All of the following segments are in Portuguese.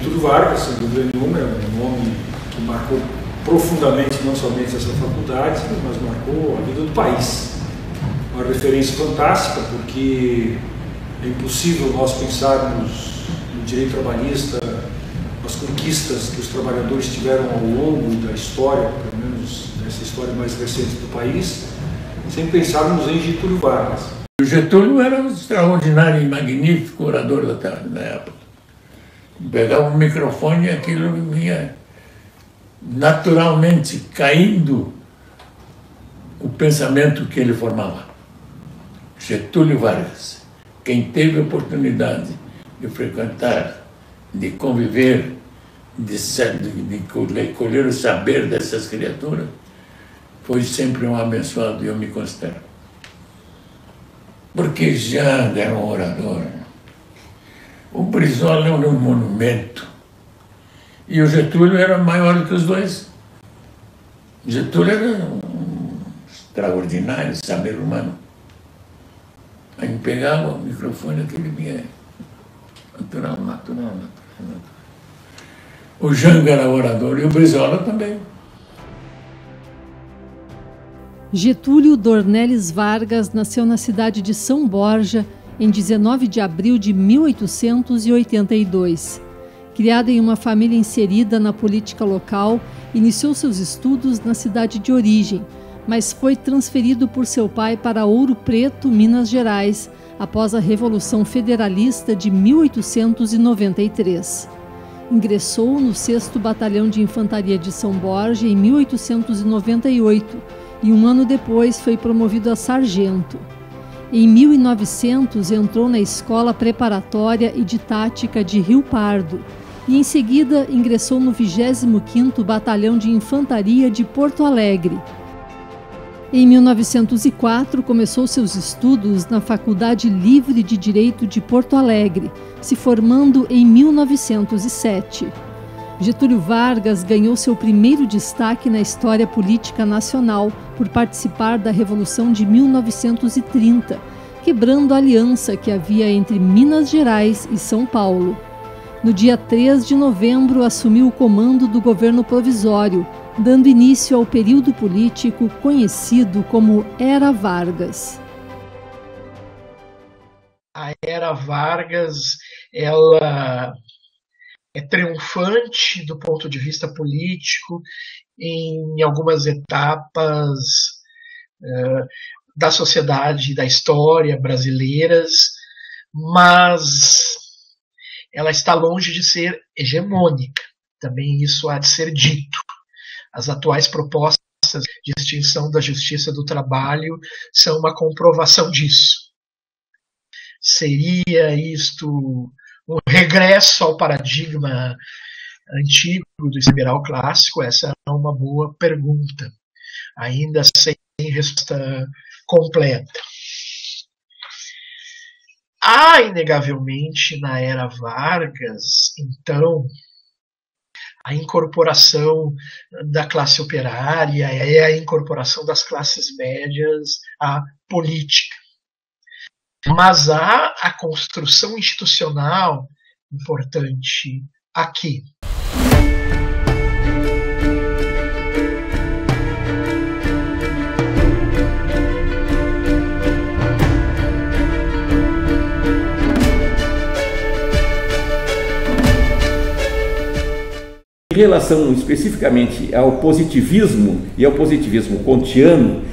Getúlio Vargas, sem dúvida nenhuma, é um nome que marcou profundamente não somente essa faculdade, mas marcou a vida do país. Uma referência fantástica, porque é impossível nós pensarmos no direito trabalhista, as conquistas que os trabalhadores tiveram ao longo da história, pelo menos nessa história mais recente do país, sem pensarmos em Getúlio Vargas. O Getúlio era um extraordinário e magnífico orador da época. Pegava um microfone e aquilo vinha naturalmente caindo o pensamento que ele formava. Getúlio Vargas, quem teve a oportunidade de frequentar, de conviver, de colher o saber dessas criaturas, foi sempre um abençoado, e eu me considero. Porque Janga era um orador. O Brizola era um monumento. E o Getúlio era maior do que os dois. O Getúlio era um extraordinário saber humano. Aí pegava o microfone, aquele vinha natural. O Janga era orador e o Brizola também. Getúlio Dornelles Vargas nasceu na cidade de São Borja em 19 de abril de 1882. Criado em uma família inserida na política local, iniciou seus estudos na cidade de origem, mas foi transferido por seu pai para Ouro Preto, Minas Gerais, após a Revolução Federalista de 1893. Ingressou no 6º Batalhão de Infantaria de São Borja em 1898 e um ano depois foi promovido a sargento. Em 1900 entrou na Escola Preparatória e Didática de Rio Pardo e em seguida ingressou no 25º Batalhão de Infantaria de Porto Alegre. Em 1904 começou seus estudos na Faculdade Livre de Direito de Porto Alegre, se formando em 1907. Getúlio Vargas ganhou seu primeiro destaque na história política nacional por participar da Revolução de 1930, quebrando a aliança que havia entre Minas Gerais e São Paulo. No dia 3 de novembro, assumiu o comando do governo provisório, dando início ao período político conhecido como Era Vargas. A Era Vargas, ela é triunfante do ponto de vista político em algumas etapas da sociedade, da história brasileiras, mas ela está longe de ser hegemônica. Também isso há de ser dito. As atuais propostas de extinção da Justiça do Trabalho são uma comprovação disso. Seria isto um regresso ao paradigma antigo do liberal clássico? Essa é uma boa pergunta, ainda sem resposta completa. Há, inegavelmente, na Era Vargas, então, a incorporação da classe operária e a incorporação das classes médias à política. Mas há a construção institucional importante aqui. Em relação especificamente ao positivismo e ao positivismo kantiano,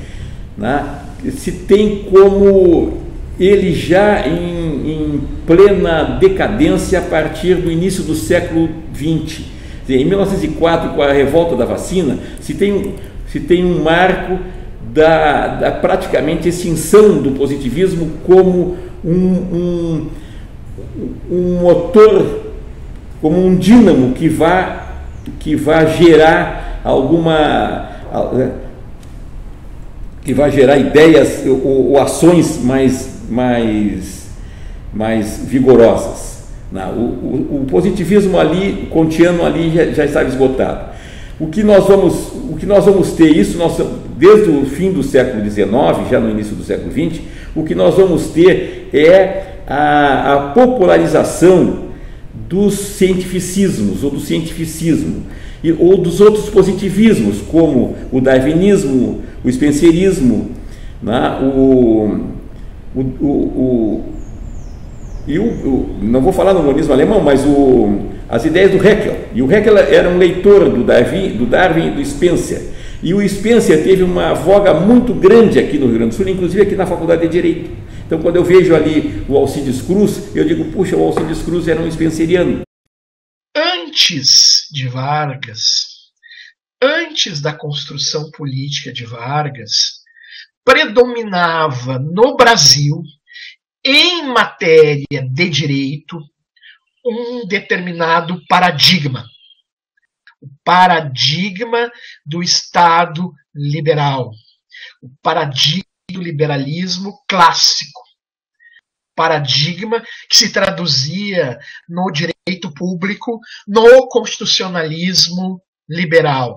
né, se tem como ele já em plena decadência a partir do início do século XX. Em 1904, com a revolta da vacina, se tem um marco da praticamente extinção do positivismo como um motor, como um dínamo que vai gerar ideias ou ações mais vigorosas. O positivismo ali, o kantiano ali já estava esgotado. O que nós vamos ter isso, desde o fim do século XIX, já no início do século XX, o que nós vamos ter é a popularização dos cientificismos ou do cientificismo, ou dos outros positivismos, como o darwinismo, o spencerismo, né? Não vou falar no humanismo alemão, mas as ideias do Haeckel. E o Haeckel era um leitor do Darwin e do Spencer. E o Spencer teve uma voga muito grande aqui no Rio Grande do Sul, inclusive aqui na Faculdade de Direito. Então, quando eu vejo ali o Alcides Cruz, eu digo, puxa, o Alcides Cruz era um spenceriano. Antes de Vargas, antes da construção política de Vargas, predominava no Brasil, em matéria de direito, um determinado paradigma. O paradigma do Estado liberal. O paradigma do liberalismo clássico. Paradigma que se traduzia no direito público, no constitucionalismo liberal.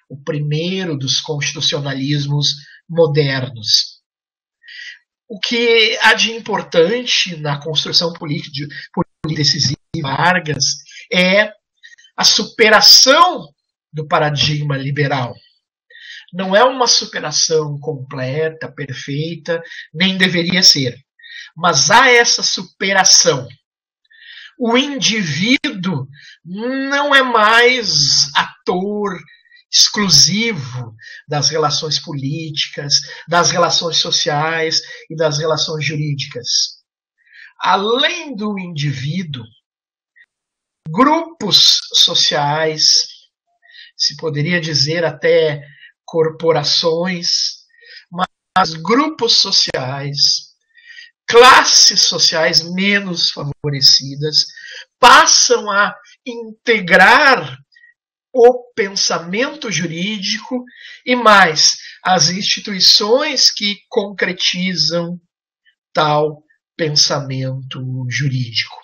O primeiro dos constitucionalismos modernos. O que há de importante na construção política decisiva de Vargas é a superação do paradigma liberal. Não é uma superação completa, perfeita, nem deveria ser. Mas há essa superação. O indivíduo não é mais ator exclusivo das relações políticas, das relações sociais e das relações jurídicas. Além do indivíduo, grupos sociais, se poderia dizer até corporações, mas grupos sociais, classes sociais menos favorecidas, passam a integrar o pensamento jurídico e mais as instituições que concretizam tal pensamento jurídico.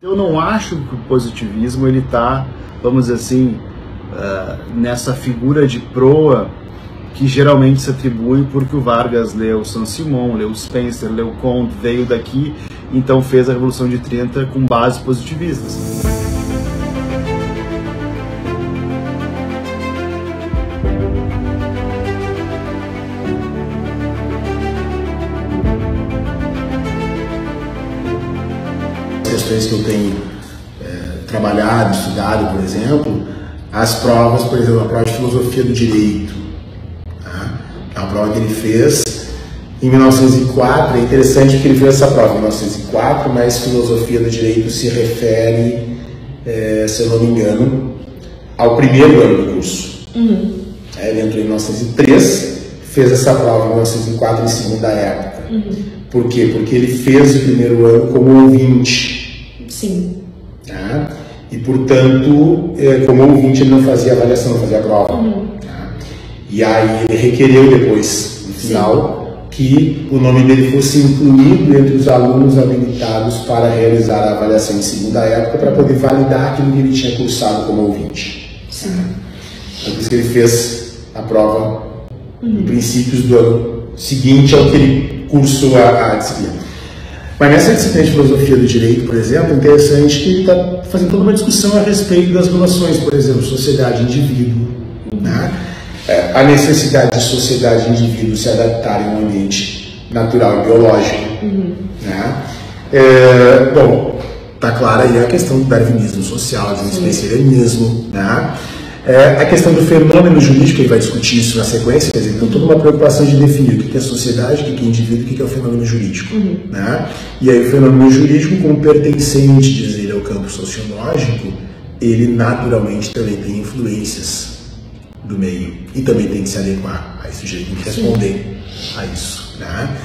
Eu não acho que o positivismo ele está, vamos dizer assim, nessa figura de proa que geralmente se atribui porque o Vargas leu Saint-Simon, leu Spencer, leu Comte, veio daqui, então fez a Revolução de 30 com bases positivistas. Questões que eu tenho trabalhado, estudado, por exemplo, as provas, por exemplo, a prova de filosofia do direito, tá? É uma prova que ele fez em 1904. É interessante que ele fez essa prova em 1904, mas filosofia do direito se refere, se eu não me engano, ao primeiro ano do curso. Ele entrou em 1903, fez essa prova em 1904 em segunda época. Por quê? Porque ele fez o primeiro ano como ouvinte. Sim. Tá? E, portanto, como ouvinte, ele não fazia avaliação, não fazia prova. Tá? E aí ele requereu depois, no final, que o nome dele fosse incluído entre os alunos habilitados para realizar a avaliação em segunda época, para poder validar aquilo que ele tinha cursado como ouvinte. Sim. Tá? Então, por isso que ele fez a prova em princípios do ano seguinte ao que ele cursou a disciplina. Mas nessa disciplina de filosofia do direito, por exemplo, é interessante que ele está fazendo toda uma discussão a respeito das relações, por exemplo, sociedade e indivíduo, né? A necessidade de sociedade e indivíduo se adaptarem a um ambiente natural e biológico. Né? Bom, está clara aí a questão do darwinismo social, do spencerianismo, né? A questão do fenômeno jurídico, ele vai discutir isso na sequência, quer dizer, então toda uma preocupação de definir o que é sociedade, o que é indivíduo, o que é o fenômeno jurídico. Né? E aí o fenômeno jurídico, como pertencente, diz ele, ao campo sociológico, ele naturalmente também tem influências do meio e também tem que se adequar a esse jeito, tem que responder a isso. Né?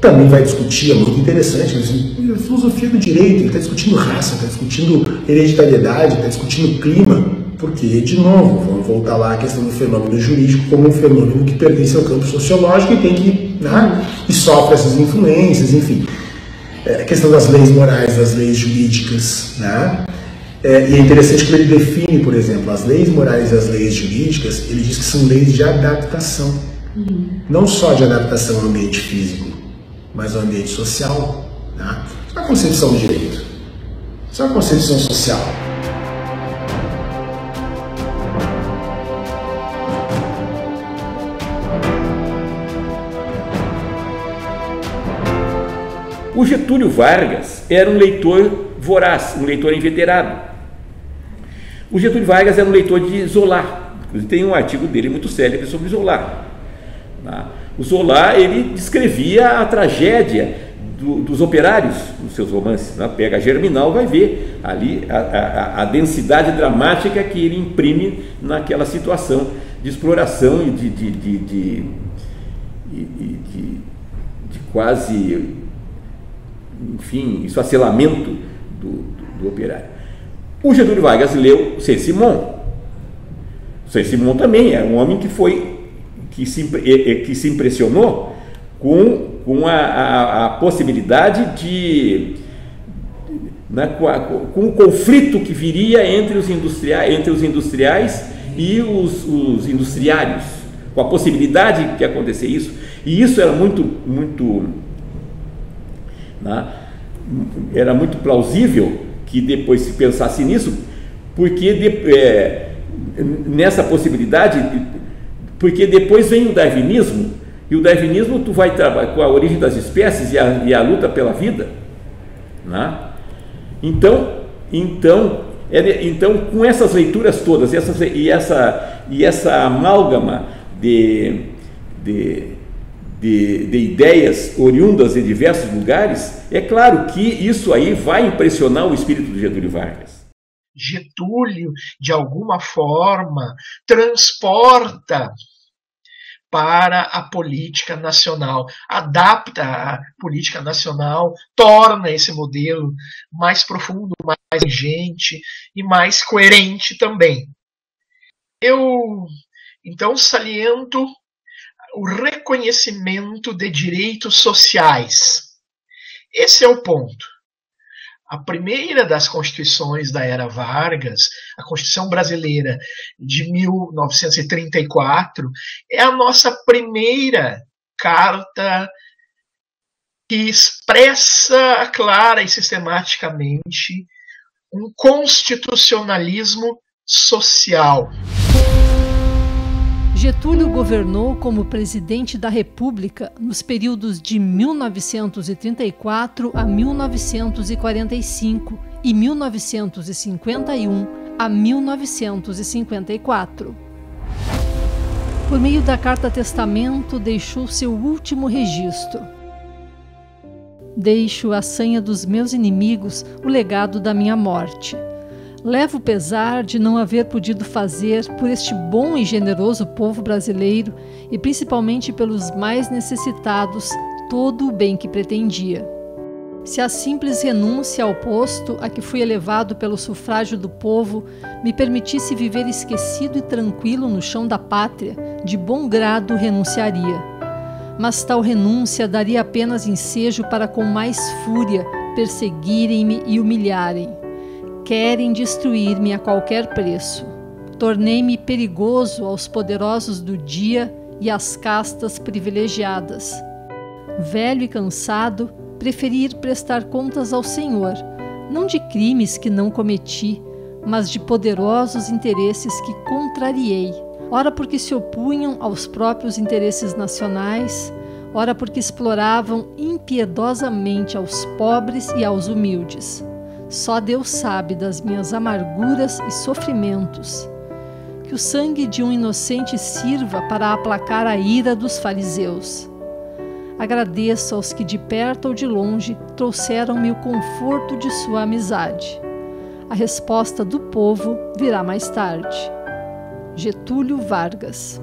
Também vai discutir, é muito interessante, a filosofia do direito, ele está discutindo raça, está discutindo hereditariedade, está discutindo clima, porque, de novo, vamos voltar lá à questão do fenômeno jurídico como um fenômeno que pertence ao campo sociológico e tem que, né, e sofre essas influências, enfim. A questão das leis morais, das leis jurídicas, né? E é interessante que ele define, por exemplo, as leis morais e as leis jurídicas, ele diz que são leis de adaptação, não só de adaptação ao ambiente físico, mas ao ambiente social. Né? Isso é uma concepção de direito. Isso é uma concepção social. O Getúlio Vargas era um leitor voraz, um leitor inveterado. O Getúlio Vargas era um leitor de Zola. Tem um artigo dele muito célebre sobre Zola. O Zola, ele descrevia a tragédia dos operários nos seus romances. Pega a Germinal, vai ver ali a densidade dramática que ele imprime naquela situação de exploração e de quase, enfim, esfacelamento do operário. O Getúlio Vargas leu Saint-Simon. Saint-Simon também é um homem que se impressionou com a possibilidade com o conflito que viria entre os industriais e os industriários, com a possibilidade de acontecer isso. E isso era era muito plausível que depois se pensasse nisso, porque nessa possibilidade, porque depois vem o darwinismo, e o darwinismo tu vai trabalhar com a origem das espécies e a luta pela vida, Então, com essas leituras todas e essa amálgama de ideias oriundas de diversos lugares, é claro que isso aí vai impressionar o espírito do Getúlio Vargas. Getúlio, de alguma forma, transporta para a política nacional, adapta a política nacional, torna esse modelo mais profundo, mais inteligente e mais coerente também. Eu, então, saliento o reconhecimento de direitos sociais. Esse é o ponto. A primeira das constituições da era Vargas, a Constituição Brasileira de 1934, é a nossa primeira carta que expressa clara e sistematicamente um constitucionalismo social. Getúlio governou como presidente da República nos períodos de 1934 a 1945 e 1951 a 1954. Por meio da Carta Testamento, deixou seu último registro. Deixo a sanha dos meus inimigos, o legado da minha morte. Levo o pesar de não haver podido fazer por este bom e generoso povo brasileiro e principalmente pelos mais necessitados todo o bem que pretendia. Se a simples renúncia ao posto a que fui elevado pelo sufrágio do povo me permitisse viver esquecido e tranquilo no chão da pátria, de bom grado renunciaria. Mas tal renúncia daria apenas ensejo para com mais fúria perseguirem-me e humilharem. Querem destruir-me a qualquer preço. Tornei-me perigoso aos poderosos do dia e às castas privilegiadas. Velho e cansado, preferi ir prestar contas ao Senhor, não de crimes que não cometi, mas de poderosos interesses que contrariei, ora porque se opunham aos próprios interesses nacionais, ora porque exploravam impiedosamente aos pobres e aos humildes. Só Deus sabe das minhas amarguras e sofrimentos. Que o sangue de um inocente sirva para aplacar a ira dos fariseus. Agradeço aos que de perto ou de longe trouxeram-me o conforto de sua amizade. A resposta do povo virá mais tarde. Getúlio Vargas.